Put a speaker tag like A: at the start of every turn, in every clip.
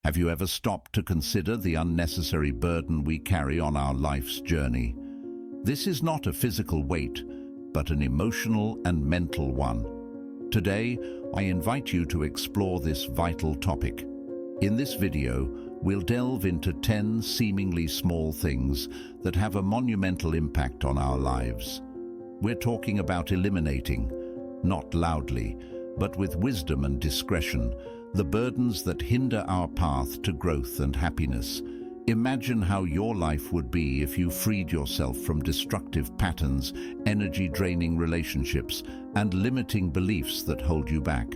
A: Have you ever stopped to consider the unnecessary burden we carry on our life's journey? This is not a physical weight, but an emotional and mental one. Today, I invite you to explore this vital topic. In this video, we'll delve into 10 seemingly small things that have a monumental impact on our lives. We're talking about eliminating, not loudly, but with wisdom and discretion, the burdens that hinder our path to growth and happiness. Imagine how your life would be if you freed yourself from destructive patterns, energy-draining relationships, and limiting beliefs that hold you back.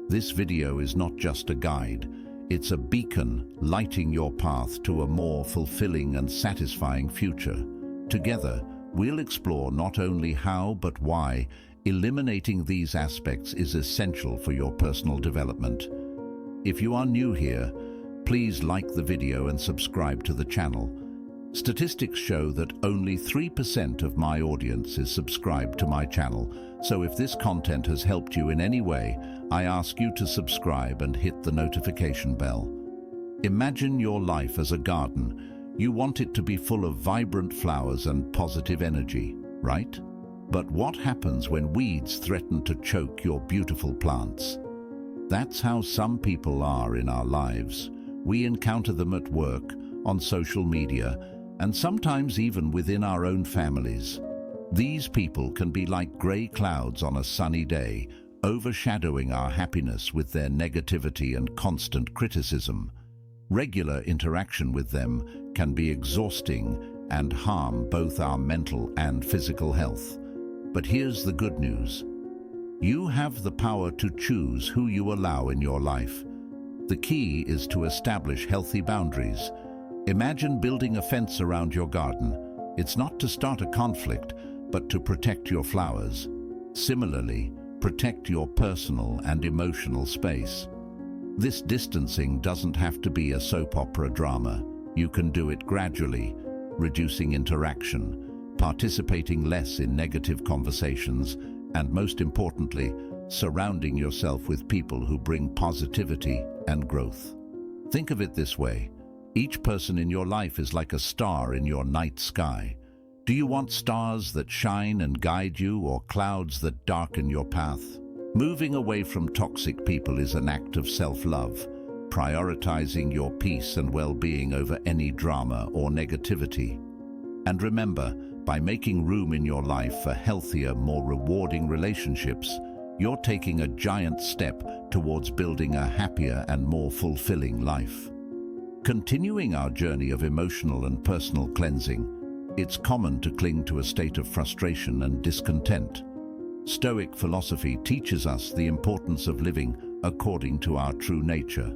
A: This video is not just a guide. It's a beacon lighting your path to a more fulfilling and satisfying future. Together, we'll explore not only how but why eliminating these aspects is essential for your personal development. If you are new here, please like the video and subscribe to the channel. Statistics show that only 3% of my audience is subscribed to my channel, so if this content has helped you in any way, I ask you to subscribe and hit the notification bell. Imagine your life as a garden. You want it to be full of vibrant flowers and positive energy, right? But what happens when weeds threaten to choke your beautiful plants? That's how some people are in our lives. We encounter them at work, on social media, and sometimes even within our own families. These people can be like grey clouds on a sunny day, overshadowing our happiness with their negativity and constant criticism. Regular interaction with them can be exhausting and harm both our mental and physical health. But here's the good news. You have the power to choose who you allow in your life. The key is to establish healthy boundaries. Imagine building a fence around your garden. It's not to start a conflict, but to protect your flowers. Similarly, protect your personal and emotional space. This distancing doesn't have to be a soap opera drama. You can do it gradually, reducing interaction, participating less in negative conversations, and most importantly, surrounding yourself with people who bring positivity and growth. Think of it this way. Each person in your life is like a star in your night sky. Do you want stars that shine and guide you, or clouds that darken your path? Moving away from toxic people is an act of self-love, prioritizing your peace and well-being over any drama or negativity. And remember, by making room in your life for healthier, more rewarding relationships, you're taking a giant step towards building a happier and more fulfilling life. Continuing our journey of emotional and personal cleansing, it's common to cling to a state of frustration and discontent. Stoic philosophy teaches us the importance of living according to our true nature,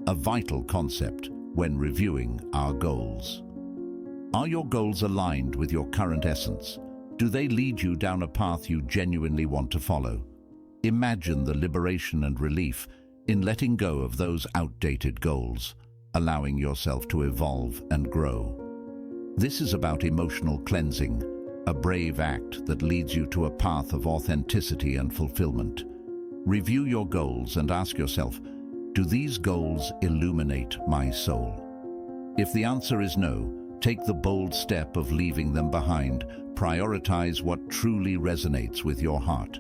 A: a vital concept when reviewing our goals. Are your goals aligned with your current essence? Do they lead you down a path you genuinely want to follow? Imagine the liberation and relief in letting go of those outdated goals, allowing yourself to evolve and grow. This is about emotional cleansing, a brave act that leads you to a path of authenticity and fulfillment. Review your goals and ask yourself, do these goals illuminate my soul? If the answer is no, take the bold step of leaving them behind. Prioritize what truly resonates with your heart.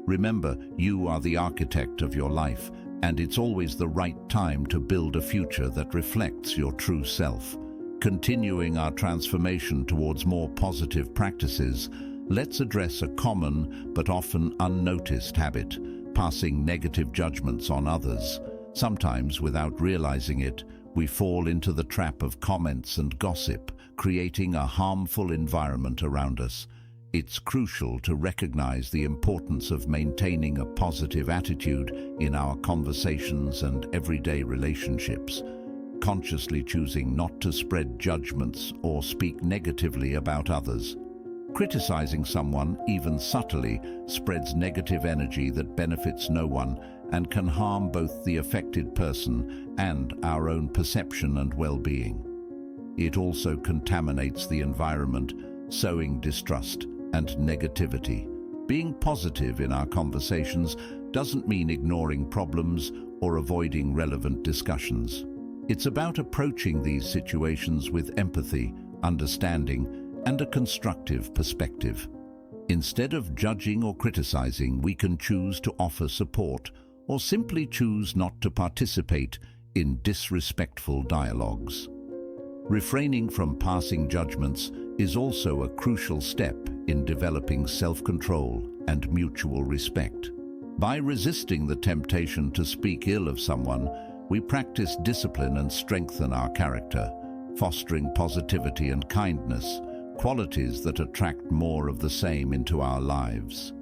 A: Remember, you are the architect of your life, and it's always the right time to build a future that reflects your true self. Continuing our transformation towards more positive practices, let's address a common but often unnoticed habit, passing negative judgments on others. Sometimes, without realizing it, we fall into the trap of comments and gossip, creating a harmful environment around us. It's crucial to recognize the importance of maintaining a positive attitude in our conversations and everyday relationships, consciously choosing not to spread judgments or speak negatively about others. Criticizing someone, even subtly, spreads negative energy that benefits no one and can harm both the affected person and our own perception and well-being. It also contaminates the environment, sowing distrust and negativity. Being positive in our conversations doesn't mean ignoring problems or avoiding relevant discussions. It's about approaching these situations with empathy, understanding, and a constructive perspective. Instead of judging or criticizing, we can choose to offer support or simply choose not to participate in disrespectful dialogues. Refraining from passing judgments is also a crucial step in developing self-control and mutual respect. By resisting the temptation to speak ill of someone, we practice discipline and strengthen our character, fostering positivity and kindness, qualities that attract more of the same into our lives.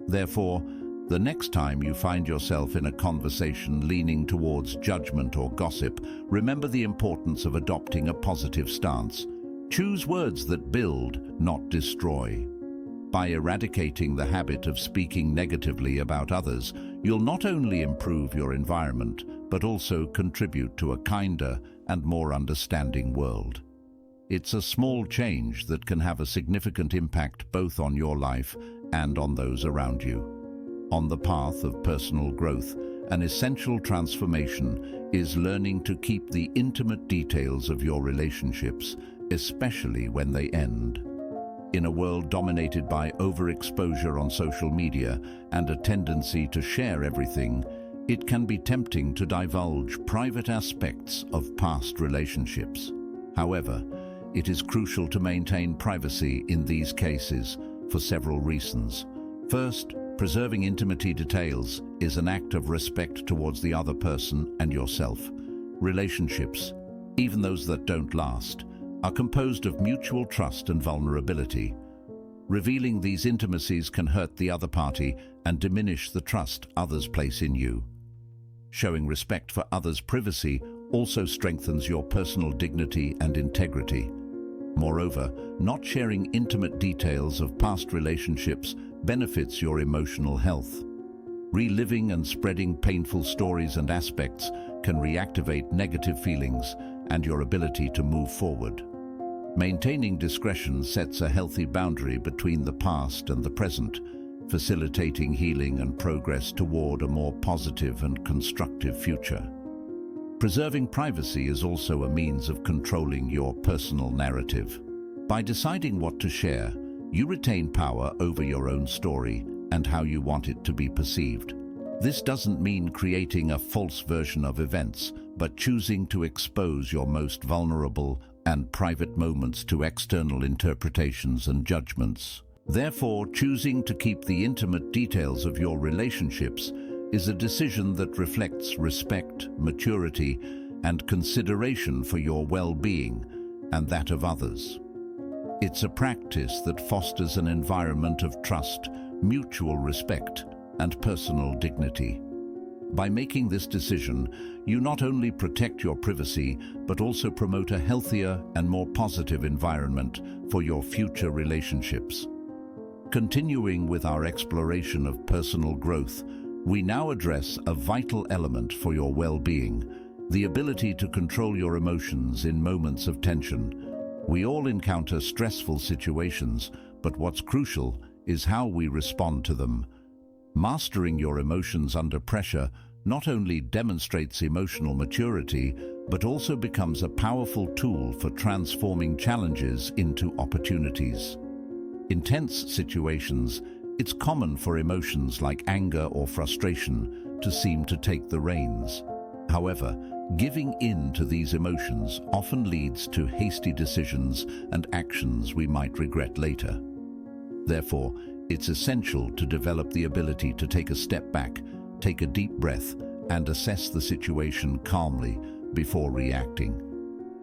A: Therefore, the next time you find yourself in a conversation leaning towards judgment or gossip, remember the importance of adopting a positive stance. Choose words that build, not destroy. By eradicating the habit of speaking negatively about others, you'll not only improve your environment, but also contribute to a kinder and more understanding world. It's a small change that can have a significant impact both on your life and on those around you. On the path of personal growth, an essential transformation is learning to keep the intimate details of your relationships, especially when they end. In a world dominated by overexposure on social media and a tendency to share everything, it can be tempting to divulge private aspects of past relationships. However, it is crucial to maintain privacy in these cases for several reasons. First, preserving intimate details is an act of respect towards the other person and yourself. Relationships, even those that don't last, are composed of mutual trust and vulnerability. Revealing these intimacies can hurt the other party and diminish the trust others place in you. Showing respect for others' privacy also strengthens your personal dignity and integrity. Moreover, not sharing intimate details of past relationships benefits your emotional health. Reliving and spreading painful stories and aspects can reactivate negative feelings and your ability to move forward. Maintaining discretion sets a healthy boundary between the past and the present, facilitating healing and progress toward a more positive and constructive future. Preserving privacy is also a means of controlling your personal narrative. By deciding what to share, you retain power over your own story and how you want it to be perceived. This doesn't mean creating a false version of events, but choosing to expose your most vulnerable and private moments to external interpretations and judgments. Therefore, choosing to keep the intimate details of your relationships is a decision that reflects respect, maturity, and consideration for your well-being and that of others. It's a practice that fosters an environment of trust, mutual respect, and personal dignity. By making this decision, you not only protect your privacy, but also promote a healthier and more positive environment for your future relationships. Continuing with our exploration of personal growth, we now address a vital element for your well-being, the ability to control your emotions in moments of tension. We all encounter stressful situations, but what's crucial is how we respond to them. Mastering your emotions under pressure not only demonstrates emotional maturity, but also becomes a powerful tool for transforming challenges into opportunities. In tense situations, it's common for emotions like anger or frustration to seem to take the reins. However, giving in to these emotions often leads to hasty decisions and actions we might regret later. Therefore, it's essential to develop the ability to take a step back, take a deep breath, and assess the situation calmly before reacting.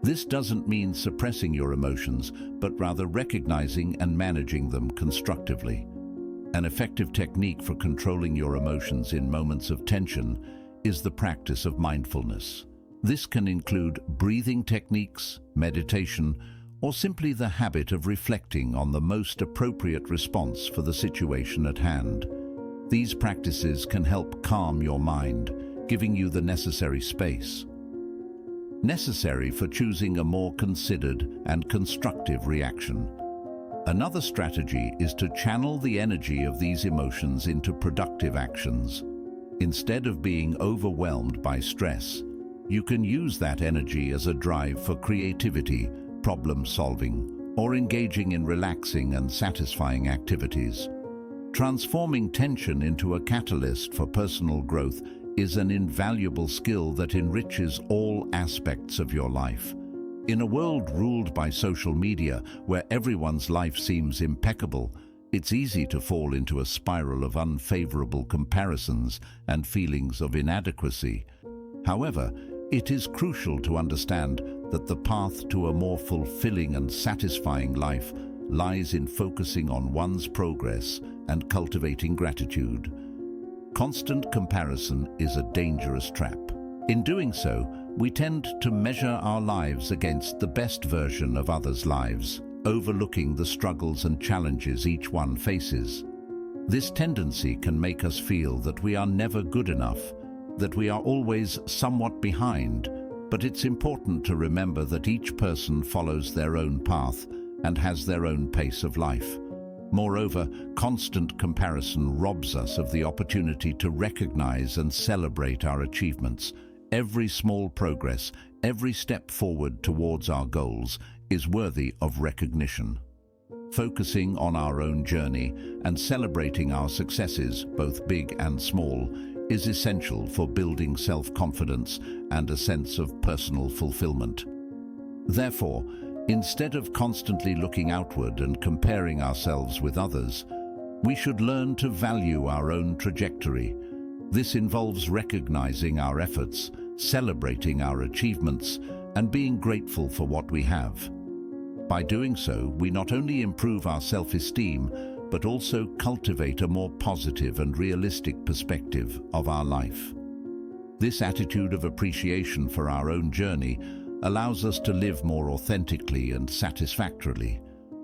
A: This doesn't mean suppressing your emotions, but rather recognizing and managing them constructively. An effective technique for controlling your emotions in moments of tension is the practice of mindfulness. This can include breathing techniques, meditation, or simply the habit of reflecting on the most appropriate response for the situation at hand. These practices can help calm your mind, giving you the necessary space necessary for choosing a more considered and constructive reaction. Another strategy is to channel the energy of these emotions into productive actions. Instead of being overwhelmed by stress, You can use that energy as a drive for creativity, problem solving, or engaging in relaxing and satisfying activities. Transforming tension into a catalyst for personal growth is an invaluable skill that enriches all aspects of your life. In a world ruled by social media, where everyone's life seems impeccable, it's easy to fall into a spiral of unfavorable comparisons and feelings of inadequacy. However, it is crucial to understand that the path to a more fulfilling and satisfying life lies in focusing on one's progress and cultivating gratitude. Constant comparison is a dangerous trap. In doing so, we tend to measure our lives against the best version of others' lives, overlooking the struggles and challenges each one faces. This tendency can make us feel that we are never good enough, that we are always somewhat behind, but it's important to remember that each person follows their own path and has their own pace of life. Moreover, constant comparison robs us of the opportunity to recognize and celebrate our achievements. Every small progress, every step forward towards our goals is worthy of recognition. Focusing on our own journey and celebrating our successes, both big and small, is essential for building self-confidence and a sense of personal fulfillment. Therefore, instead of constantly looking outward and comparing ourselves with others, we should learn to value our own trajectory. This involves recognizing our efforts, celebrating our achievements, and being grateful for what we have. By doing so, we not only improve our self-esteem, but also cultivate a more positive and realistic perspective of our life. This attitude of appreciation for our own journey allows us to live more authentically and satisfactorily,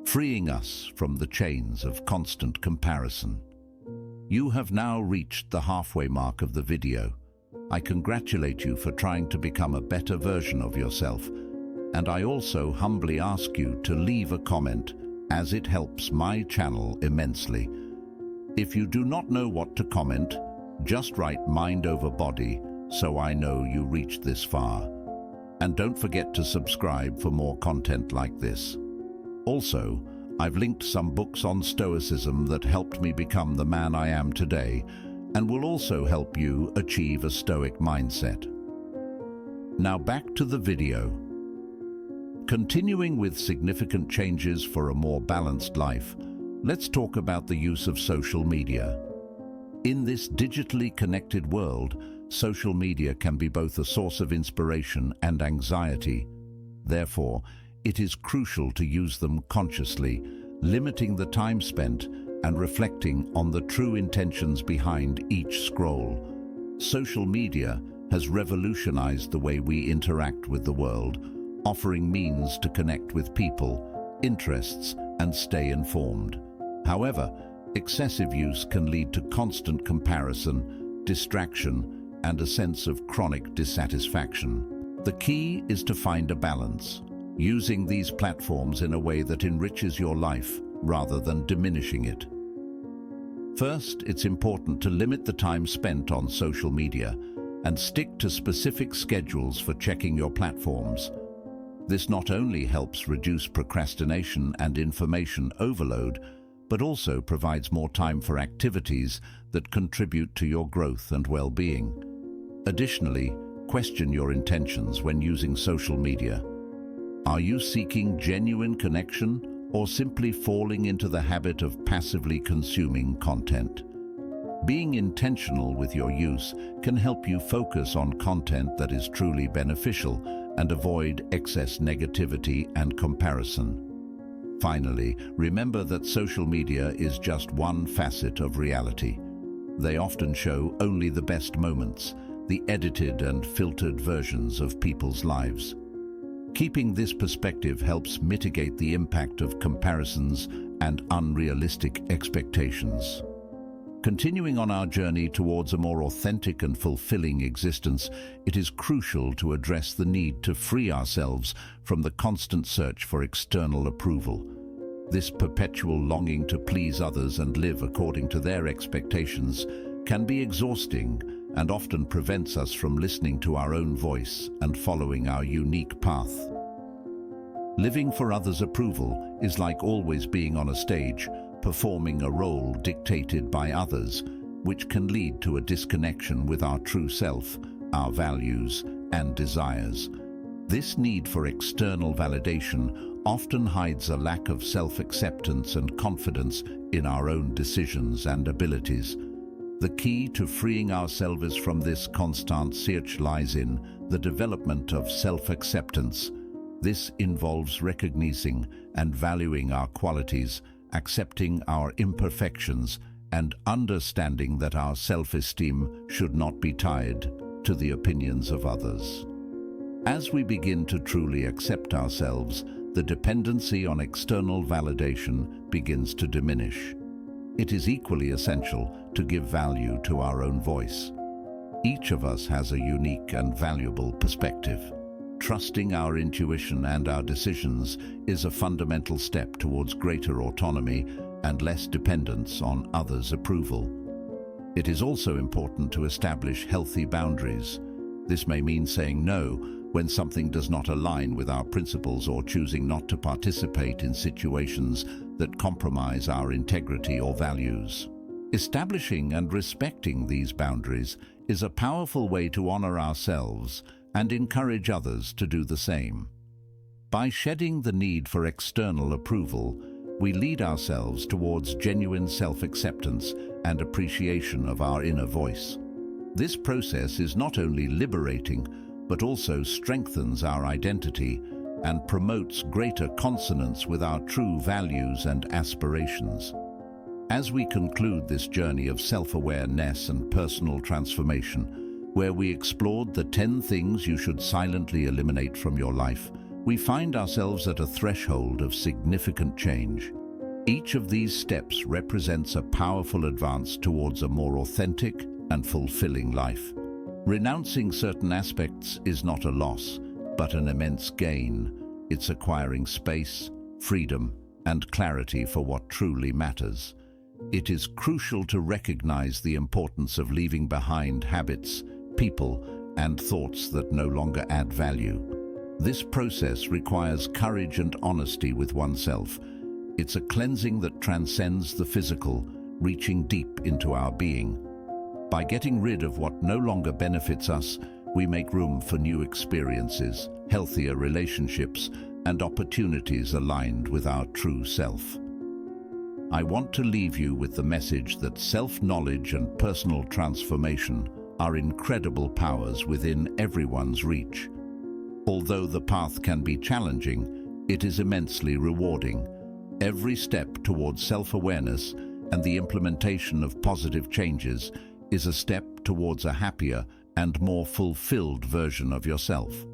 A: freeing us from the chains of constant comparison. You have now reached the halfway mark of the video. I congratulate you for trying to become a better version of yourself, and I also humbly ask you to leave a comment, as it helps my channel immensely. If you do not know what to comment, just write mind over body so I know you reached this far. And don't forget to subscribe for more content like this. Also, I've linked some books on Stoicism that helped me become the man I am today, and will also help you achieve a Stoic mindset. Now back to the video. Continuing with significant changes for a more balanced life, let's talk about the use of social media. In this digitally connected world, social media can be both a source of inspiration and anxiety. Therefore, it is crucial to use them consciously, limiting the time spent and reflecting on the true intentions behind each scroll. Social media has revolutionized the way we interact with the world, offering means to connect with people, interests, and stay informed. However, excessive use can lead to constant comparison, distraction, and a sense of chronic dissatisfaction. The key is to find a balance, using these platforms in a way that enriches your life rather than diminishing it. First, it's important to limit the time spent on social media and stick to specific schedules for checking your platforms. This not only helps reduce procrastination and information overload, but also provides more time for activities that contribute to your growth and well-being. Additionally, question your intentions when using social media. Are you seeking genuine connection or simply falling into the habit of passively consuming content? Being intentional with your use can help you focus on content that is truly beneficial and avoid excess negativity and comparison. Finally, remember that social media is just one facet of reality. They often show only the best moments, the edited and filtered versions of people's lives. Keeping this perspective helps mitigate the impact of comparisons and unrealistic expectations. Continuing on our journey towards a more authentic and fulfilling existence, it is crucial to address the need to free ourselves from the constant search for external approval. This perpetual longing to please others and live according to their expectations can be exhausting and often prevents us from listening to our own voice and following our unique path. Living for others' approval is like always being on a stage, performing a role dictated by others, which can lead to a disconnection with our true self, our values, and desires. This need for external validation often hides a lack of self-acceptance and confidence in our own decisions and abilities. The key to freeing ourselves from this constant search lies in the development of self-acceptance. This involves recognizing and valuing our qualities, accepting our imperfections, and understanding that our self-esteem should not be tied to the opinions of others. As we begin to truly accept ourselves, the dependency on external validation begins to diminish. It is equally essential to give value to our own voice. Each of us has a unique and valuable perspective. Trusting our intuition and our decisions is a fundamental step towards greater autonomy and less dependence on others' approval. It is also important to establish healthy boundaries. This may mean saying no when something does not align with our principles, or choosing not to participate in situations that compromise our integrity or values. Establishing and respecting these boundaries is a powerful way to honor ourselves and encourage others to do the same. By shedding the need for external approval, we lead ourselves towards genuine self-acceptance and appreciation of our inner voice. This process is not only liberating, but also strengthens our identity and promotes greater consonance with our true values and aspirations. As we conclude this journey of self-awareness and personal transformation, where we explored the 10 things you should silently eliminate from your life, we find ourselves at a threshold of significant change. Each of these steps represents a powerful advance towards a more authentic and fulfilling life. Renouncing certain aspects is not a loss, but an immense gain. It's acquiring space, freedom, and clarity for what truly matters. It is crucial to recognize the importance of leaving behind habits, people, and thoughts that no longer add value. This process requires courage and honesty with oneself. It's a cleansing that transcends the physical, reaching deep into our being. By getting rid of what no longer benefits us, we make room for new experiences, healthier relationships, and opportunities aligned with our true self. I want to leave you with the message that self-knowledge and personal transformation are incredible powers within everyone's reach. Although the path can be challenging, it is immensely rewarding. Every step towards self-awareness and the implementation of positive changes is a step towards a happier and more fulfilled version of yourself.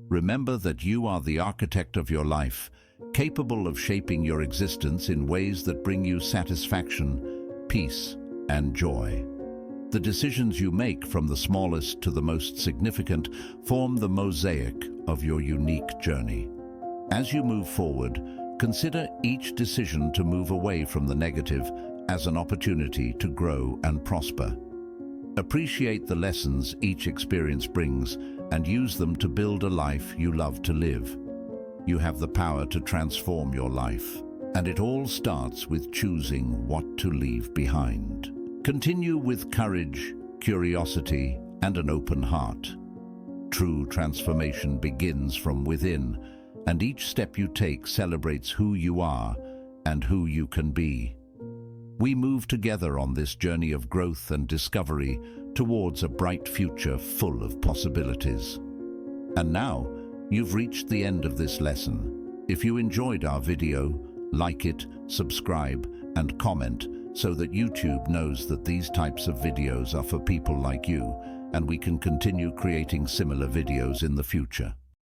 A: Remember that you are the architect of your life, capable of shaping your existence in ways that bring you satisfaction, peace, and joy. The decisions you make, from the smallest to the most significant, form the mosaic of your unique journey. As you move forward, consider each decision to move away from the negative as an opportunity to grow and prosper. Appreciate the lessons each experience brings and use them to build a life you love to live. You have the power to transform your life, and it all starts with choosing what to leave behind. Continue with courage, curiosity, and an open heart. True transformation begins from within, and each step you take celebrates who you are and who you can be. We move together on this journey of growth and discovery towards a bright future full of possibilities. And now, you've reached the end of this lesson. If you enjoyed our video, like it, subscribe, and comment so that YouTube knows that these types of videos are for people like you, and we can continue creating similar videos in the future.